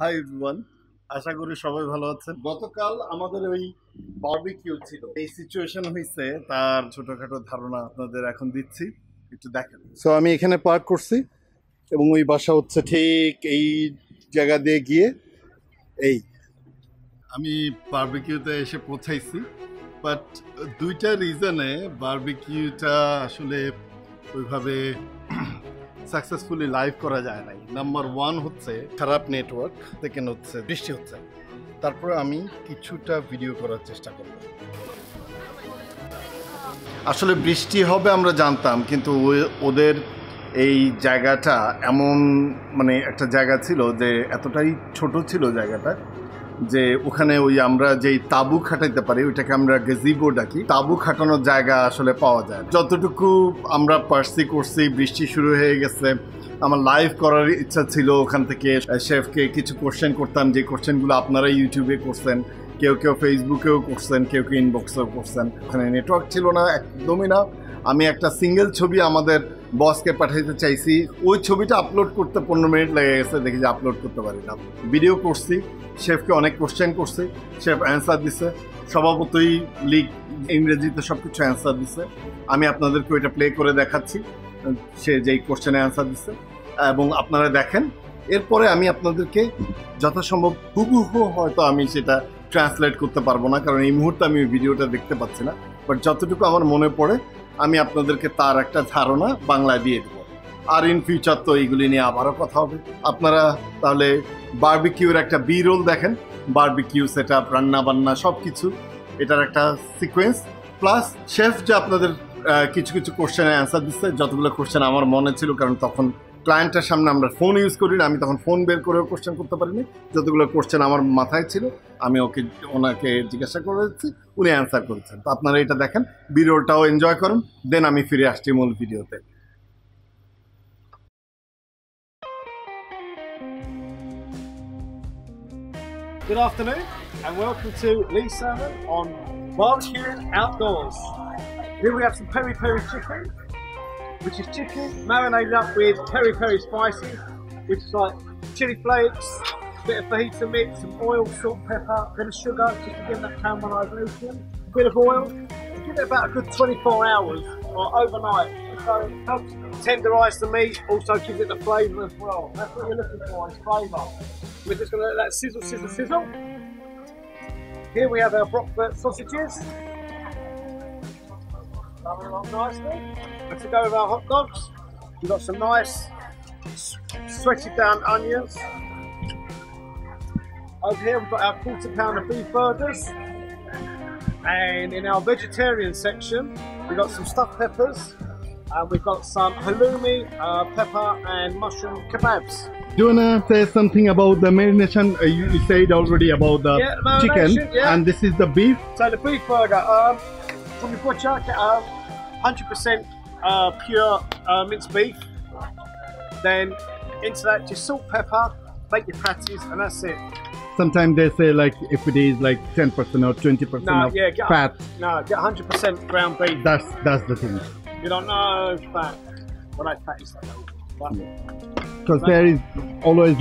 Hi everyone, আশা করি সবাই ভালো আছেন। গতকাল আমাদের ওই বারবিকিউ ছিল, এই সিচুয়েশন হয়েছে তার ছোটখাটো ধারণা আপনাদের এখন দিচ্ছি, একটু দেখেন। সো আমি এখানে পার্ক করছি এবং ওই বাসা হচ্ছে ঠিক এই জায়গা দিয়ে গিয়ে এই আমি বারবিকিউতে এসে পৌঁছাইছি। বাট দুইটা রিজনে বারবিকিউটা আসলে ওইভাবে সাকসেসফুলি লাইভ করা যায় নাই। নাম্বার ওয়ান হচ্ছে খারাপ নেটওয়ার্ক, সেকেন্ড হচ্ছে বৃষ্টি হচ্ছে। তারপরে আমি কিছুটা ভিডিও করার চেষ্টা করব। আসলে বৃষ্টি হবে আমরা জানতাম, কিন্তু ওদের এই জায়গাটা এমন মানে একটা জায়গা ছিল যে এতটাই ছোট ছিল জায়গাটা যে ওখানে ওই আমরা যেই তাঁবু খাটাইতে পারি ওইটাকে আমরা গেজিবো ডাকি, তাঁবু খাটানোর জায়গা আসলে পাওয়া যায়। যতটুকু আমরা পার্সি করছি, বৃষ্টি শুরু হয়ে গেছে, আমার লাইভ করার ইচ্ছা ছিল। ওখান থেকে শেফকে কিছু কোশ্চেন করতাম, যে কোশ্চেনগুলো আপনারা ইউটিউবে করছেন, কেউ কেউ ফেসবুকেও করছেন, কেউ কেউ ইনবক্সেও করছেন। ওখানে নেটওয়ার্ক ছিল না, একদমই না। আমি একটা সিঙ্গেল ছবি আমাদের বসকে পাঠাইতে চাইছি, ওই ছবিটা আপলোড করতে 15 মিনিট লেগে গেছে, দেখি যে আপলোড করতে পারি না। ভিডিও করছি, শেফকে অনেক কোশ্চেন করছি, শেফ অ্যান্সার দিছে, স্বভাবতই লিক ইংরেজিতে সব কিছু অ্যান্সার দিছে। আমি আপনাদেরকে ওইটা প্লে করে দেখাচ্ছি, সে যেই কোশ্চেনে অ্যান্সার দিছে, এবং আপনারা দেখেন। এরপরে আমি আপনাদেরকে যথাসম্ভব হুবহু হয়তো আমি সেটা ট্রান্সলেট করতে পারবো না, কারণ এই মুহূর্তে আমি ভিডিওটা দেখতে পাচ্ছি না। বাট যতটুকু আমার মনে পড়ে আমি আপনাদেরকে তার একটা ধারণা বাংলায় দিয়ে দেবো। আর ইন ফিউচার তো এইগুলি নিয়ে আবারও কথা হবে। আপনারা তাহলে বারবিকিউর একটা বি রোল দেখেন, বারবিকিউ সেট আপ, রান্না বান্না সব কিছু, এটার একটা সিকোয়েন্স, প্লাস শেফ যে আপনাদের কিছু কিছু কোশ্চেনের অ্যান্সার দিচ্ছে। যতগুলো কোশ্চেন আমার মনে ছিল, কারণ তখন ক্লায়েন্টের সামনে আমরা ফোন ইউজ করি না, আমি তখন ফোন বের করেও কোশ্চেন করতে পারিনি। যতগুলো কোশ্চেন আমার মাথায় ছিল আমি ওনাকে জিজ্ঞাসা করেছি, উনি অ্যান্সার করেছেন। তো আপনারা এটা দেখেন, ভিডিওটাও এনজয় করেন, দেন আমি ফিরে আসছি মূল ভিডিওতে। Good afternoon and welcome to Lee Salmon on Barbecuing Outdoors. Here we have some peri peri chicken, which is chicken marinated up with peri peri spices, which is like chili flakes, bit of fajita mix, some oil, salt, pepper, bit of sugar just to give that caramelisation, bit of oil. Give it about a good 24 hours or overnight. So it helps tenderise the meat, also gives it the flavour as well. That's what you're looking for, is flavour. We're just going to let that sizzle, sizzle, sizzle. Here we have our Brockford sausages. Coming along nicely. And to go with our hot dogs, we've got some nice sweated down onions. Over here we've got our £40 of beef burgers. And in our vegetarian section, we've got some stuffed peppers. And we've got some halloumi, pepper and mushroom kebabs. Do you want to say something about the marination? You said already about the chicken, and this is the beef. So the beef burger, from your butcher, 100% pure minced beef. Then into that, just salt, pepper, make your patties, and that's it. Sometimes they say like if it is like 10% or 20% of fat. No, get 100% ground beef. That's the thing. You don't know fat. Well, that fat is because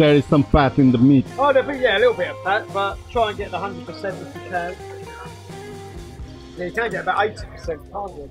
there is some fat in the meat. Oh, there'll be a little bit of fat, but try and get the 100% if you can. Yeah, you can get about 80%, can't you?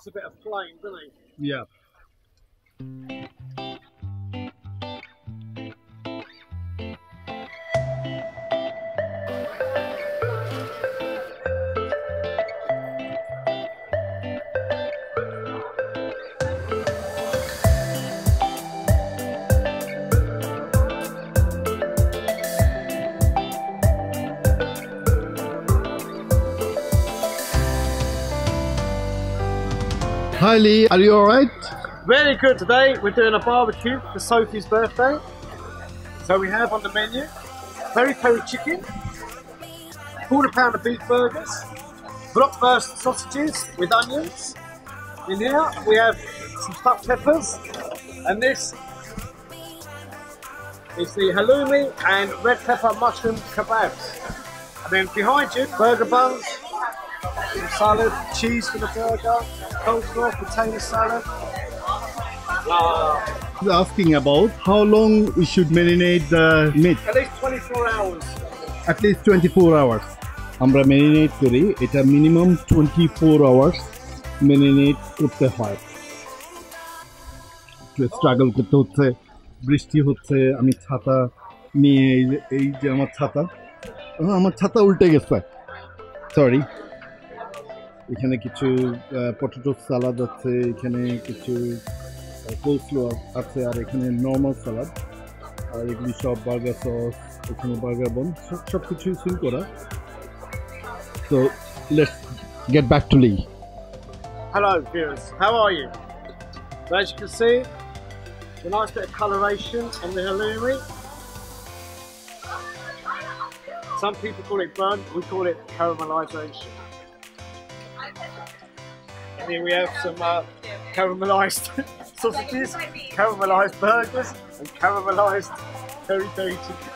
loves a bit of flame, doesn't he? Yeah. Hi Lee, are you alright? Very good. Today we're doing a barbecue for Sophie's birthday. So we have on the menu peri peri chicken, £1/4 of beef burgers, bratwurst sausages with onions. In here we have some stuffed peppers, and this is the halloumi and red pepper mushroom kebabs. And then behind you, burger buns, some salad, cheese for the burger, coleslaw, potato salad. Asking about how long we should marinate the meat. At least 24 hours. At least 24 hours. আমরা marinate করি, এটা minimum 24 hours marinate করতে হয়। Struggle করতে হচ্ছে, বৃষ্টি হচ্ছে, আমি ছাতা নিয়ে এই যে আমার ছাতা উল্টে গেছে। সরি। এখানে কিছু পটেটো সালাদ আছে, এখানে কিছু কোলস্লো আছে, আর এখানে নর্মাল সালাদ, আর এগুলি সব বার্গার সস, এখানে বার্গার বন, সব কিছুই সিল করা। So let's get back to Lee. Hello viewers, how are you? So as you can see, a nice bit of coloration on the halloumi. Some people call it burnt, we call it caramelisation. And here we have some caramelised sausages, caramelised burgers, and caramelised peri peri chicken.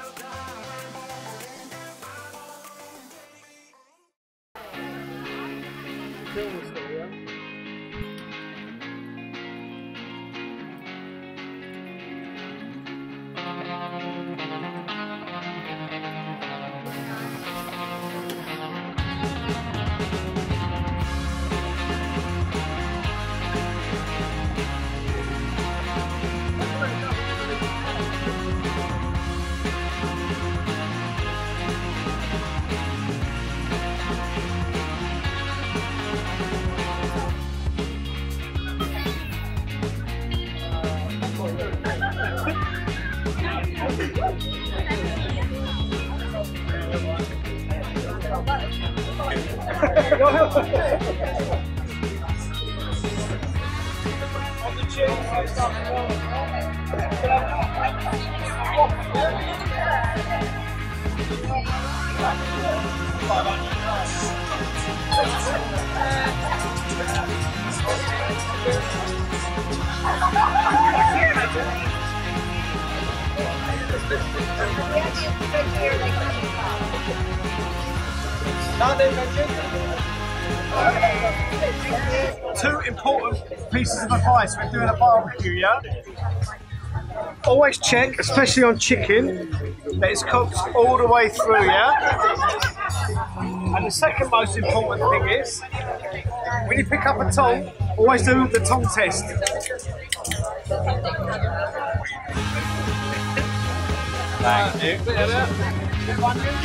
Two important pieces of advice when doing a barbecue, yeah? Always check, especially on chicken, that it's cooked all the way through, yeah? And the second most important thing is, when you pick up a tongue, always do the tongue test. Thank you.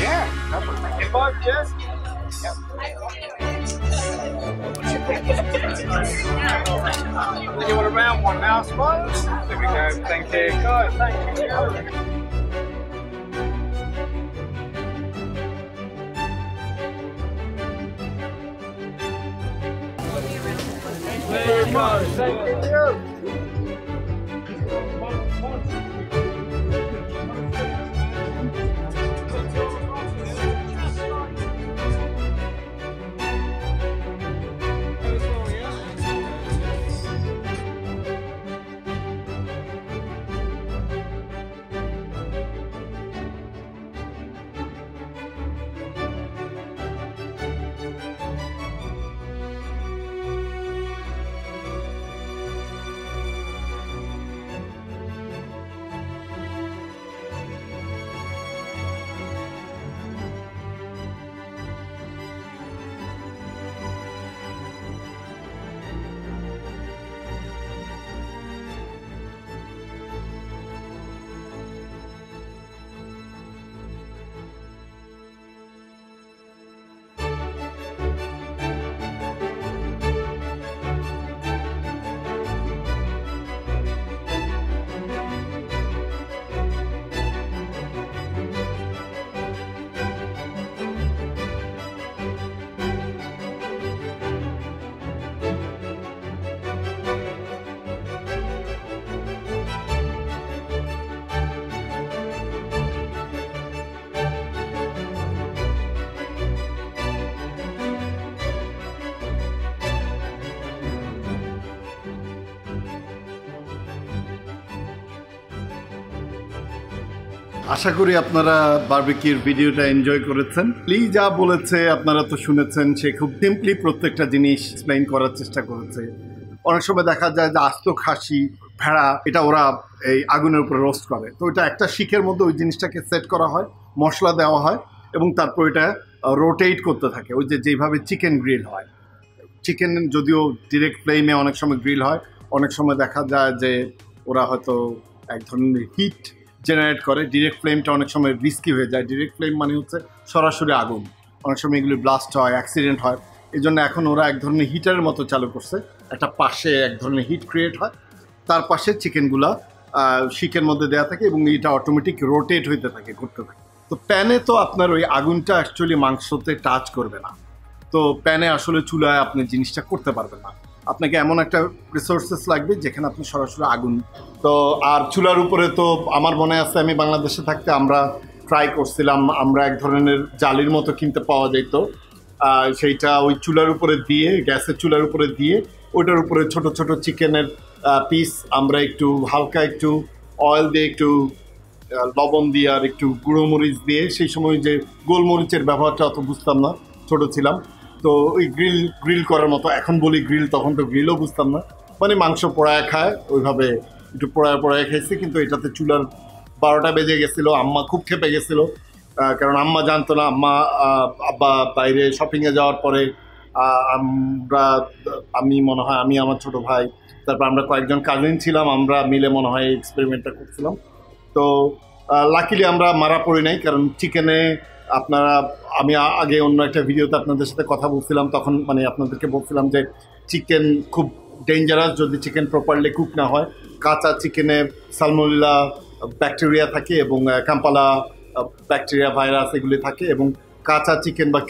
Yeah. In both, yes? Yep. You want a round one now, I suppose? There we go. Thank you. Good, thank you. There you go. Thank you. আশা করি আপনারা বারবিকিউর ভিডিওটা enjoy করেছেন। লি যা বলেছে আপনারা তো শুনেছেন, সে খুব সিম্পলি প্রত্যেকটা জিনিস এক্সপ্লেইন করার চেষ্টা করেছে। অনেক সময় দেখা যায় যে আস্ত খাসি, ভেড়া এটা ওরা এই আগুনের উপরে রোস্ট করে, তো এটা একটা শিকের মধ্যে ওই জিনিসটাকে সেট করা হয়, মশলা দেওয়া হয় এবং তারপর এটা রোটেট করতে থাকে। ওই যেভাবে চিকেন গ্রিল হয়, চিকেন যদিও ডিরেক্ট ফ্লেমে অনেক সময় গ্রিল হয়, অনেক সময় দেখা যায় যে ওরা হয়তো এক ধরনের হিট জেনারেট করে। ডিরেক্ট ফ্লেমটা অনেক সময় রিস্কি হয়ে যায়। ডিরেক্ট ফ্লেম মানে হচ্ছে সরাসরি আগুন, অনেক সময় এগুলি ব্লাস্ট হয়, অ্যাক্সিডেন্ট হয়। এই জন্য এখন ওরা এক ধরনের হিটারের মতো চালু করছে, একটা পাশে এক ধরনের হিট ক্রিয়েট হয়, তার পাশে চিকেনগুলা শিকের মধ্যে দেওয়া থাকে এবং এটা অটোমেটিক রোটেট হইতে থাকে, ঘুরতে থাকে। তো প্যানে তো আপনার ওই আগুনটা অ্যাকচুয়ালি মাংসতে টাচ করবে না, তো প্যানে আসলে চুলায় আপনি জিনিসটা করতে পারবেন না। আপনাকে এমন একটা রিসোর্সেস লাগবে যেখানে আপনি সরাসরি আগুন। তো আর চুলার উপরে তো আমার মনে আছে আমি বাংলাদেশে থাকতে আমরা ট্রাই করছিলাম, আমরা এক ধরনের জালির মতো কিনতে পাওয়া যেত, সেইটা ওই চুলার উপরে দিয়ে, গ্যাসের চুলার উপরে দিয়ে ওইটার উপরে ছোট ছোট চিকেনের পিস আমরা একটু হালকা একটু অয়েল দিয়ে, একটু লবণ দিয়ে আর একটু গুঁড়ো মরিচ দিয়ে, সেই সময় যে গোলমরিচের ব্যবহারটা অত বুঝতাম না, ছোট ছিলাম, তো ওই গ্রিল করার মতো, এখন বলি গ্রিল, তখন তো গ্রিলও বুঝতাম না, মানে মাংস পোড়ায় খায় ওইভাবে একটু পোড়ায় খাইছি। কিন্তু এটাতে চুলার 12টা বেজে গেছিলো, আম্মা খুব খেপে গেছিলো, কারণ আম্মা জানতো না। আব্বা বাইরে শপিংয়ে যাওয়ার পরে আমি মনে হয় আমি, আমার ছোট ভাই, তারপর আমরা কয়েকজন কাজিন ছিলাম, আমরা মিলে মনে হয় এক্সপেরিমেন্টটা করছিলাম। তো লাকিলি আমরা মারা পড়ি নাই, কারণ চিকেনে আমি আগে অন্য একটা ভিডিওতে আপনাদের সাথে কথা বলছিলাম, তখন মানে আপনাদেরকে বলছিলাম যে চিকেন খুব ডেঞ্জারাস যদি চিকেন প্রপারলি কুক না হয়। কাঁচা চিকেনে সালমোনেলা ব্যাকটেরিয়া থাকে এবং কাম্পালা ব্যাকটেরিয়া ভাইরাস এগুলি থাকে, এবং কাঁচা চিকেন বা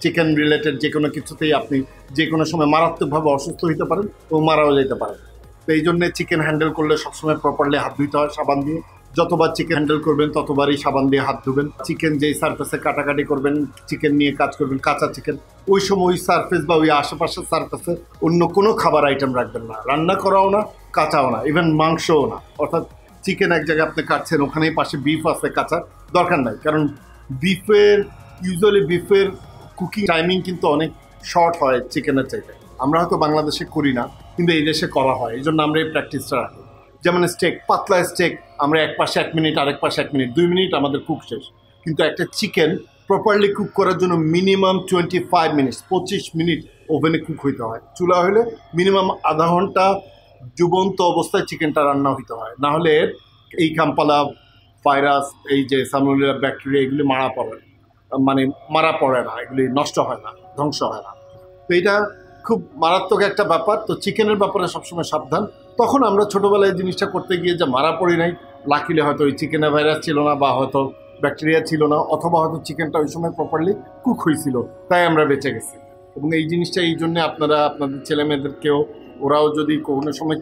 চিকেন রিলেটেড যে কোনো কিছুতেই আপনি যে কোনো সময় মারাত্মকভাবে অসুস্থ হতে পারেন এবং মারাও যেতে পারেন। তো এই জন্যে চিকেন হ্যান্ডেল করলে সবসময় প্রপারলি হাত ধুতে হয় সাবান দিয়ে। যতবার চিকেন হ্যান্ডেল করবেন ততবারই সাবান দিয়ে হাত ধুবেন। চিকেন যেই সারফেসে কাটাকাটি করবেন, চিকেন নিয়ে কাজ করবেন, কাঁচা চিকেন, ওই সময় ওই সারফেস বা ওই আশেপাশের সারফেসে অন্য কোনো খাবার আইটেম রাখবেন না, রান্না করাও না, কাঁচাও না, ইভেন মাংসও না। অর্থাৎ চিকেন এক জায়গায় আপনি কাটছেন, ওখানেই পাশে বিফ আছে, কাঁচা দরকার নাই, কারণ ইউজুয়ালি বিফের কুকিং টাইমিং কিন্তু অনেক শর্ট হয় চিকেনের চাইতে। আমরা হয়তো বাংলাদেশে করি না, কিন্তু এই দেশে করা হয়, এই জন্য আমরা এই প্র্যাকটিসটা রাখি। যেমন স্টেক, পাতলা স্টেক, আমরা এক পাশে 1 মিনিট, আরেক পাশে 1 মিনিট, 2 মিনিট আমাদের কুক শেষ। কিন্তু একটা চিকেন প্রপারলি কুক করার জন্য মিনিমাম 25 মিনিটস, 25 মিনিট ওভেনে কুক হইতে হয়। চুলা হলে মিনিমাম আধা ঘন্টা ডুবন্ত অবস্থায় চিকেনটা রান্না হইতে হয়, না হলে এই কাম্পালা ভাইরাস, এই যে সালমোনেলা ব্যাকটেরিয়া, এগুলি মারা পড়ে না, এগুলি নষ্ট হয় না, ধ্বংস হয় না। তো এটা খুব মারাত্মক একটা ব্যাপার। তো চিকেনের ব্যাপারে সবসময় সাবধান। তখন আমরা ছোটোবেলায় এই জিনিসটা করতে গিয়ে যে মারা পড়ি নাই, লাকিলে হয়তো ওই চিকেনে ভাইরাস ছিল না, বা হয়তো ব্যাকটেরিয়া ছিল না, অথবা হয়তো চিকেনটা ওই সময় প্রপারলি কুক হয়েছিল, তাই আমরা বেঁচে গেছি। এবং এই জিনিসটা এই জন্যে আপনারা আপনাদের ছেলেমেয়েদেরকেও, ওরাও যদি কোনো সময়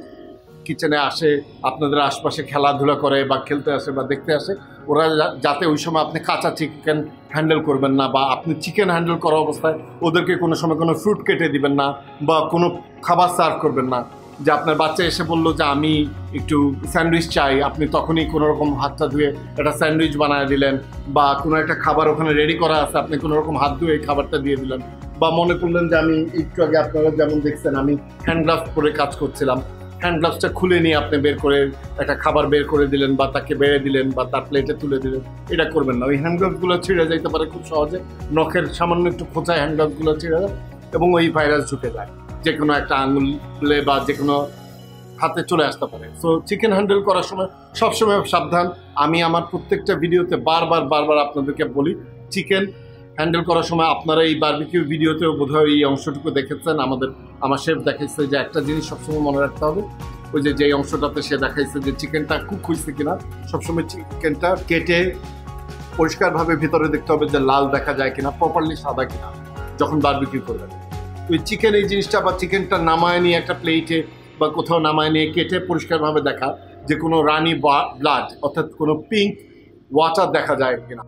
কিচেনে আসে, আপনাদের আশপাশে খেলাধুলা করে বা খেলতে আসে বা দেখতে আসে, ওরা যাতে ওই সময় আপনি কাঁচা চিকেন হ্যান্ডেল করবেন না, বা আপনি চিকেন হ্যান্ডেল করা অবস্থায় ওদেরকে কোনো সময় কোনো ফ্রুট কেটে দিবেন না, বা কোনো খাবার সার্ভ করবেন না। যে আপনার বাচ্চা এসে বললো যে আমি একটু স্যান্ডউইচ চাই, আপনি তখনই কোনো রকম হাতটা ধুয়ে একটা স্যান্ডউইচ বানিয়ে দিলেন, বা কোনো একটা খাবার ওখানে রেডি করা আছে, আপনি কোনো রকম হাত ধুয়ে এই খাবারটা দিয়ে দিলেন। বা মনে করলেন যে আমি একটু আগে আপনারা যেমন দেখছেন আমি হ্যান্ড গ্লাভস পরে কাজ করছিলাম, হ্যান্ড গ্লাভসটা খুলে নিয়ে আপনি বের করে একটা খাবার বের করে দিলেন, বা তাকে বেড়ে দিলেন, বা তার প্লেটে তুলে দিলেন, এটা করবেন না। ওই হ্যান্ড গ্লাভসগুলো ছিঁড়ে যাইতে পারে খুব সহজে, নখের সামান্য একটু খোঁচায় হ্যান্ড গ্লাভসগুলো ছিঁড়ে যায় এবং ওই ভাইরাস ঢুকে যায়, যে কোনো একটা আঙুলে বা যে কোনো হাতে চলে আসতে পারে। সো চিকেন হ্যান্ডেল করার সময় সবসময় সাবধান। আমি আমার প্রত্যেকটা ভিডিওতে বারবার আপনাদেরকে বলি, চিকেন হ্যান্ডেল করার সময় আপনারা এই বারবিকিউ ভিডিওতেও বোধহয় এই অংশটুকু দেখেছেন, আমার শেফ দেখাইছে যে একটা জিনিস সবসময় মনে রাখতে হবে, ওই যে অংশটাতে সে দেখাইছে যে চিকেনটা কুক হয়েছে কিনা। সবসময় চিকেনটা কেটে পরিষ্কারভাবে ভিতরে দেখতে হবে যে লাল দেখা যায় কিনা, প্রপারলি সাদা কিনা যখন বারবিকিউ করবেন। ওই চিকেন এই জিনিসটা, বা চিকেনটা নামায় নিয়ে একটা প্লেটে বা কোথাও নামায় নিয়ে কেটে পরিষ্কারভাবে দেখা যে কোনো রানি ব্লাড অর্থাৎ কোনো পিঙ্ক ওয়াটার দেখা যায় কিনা।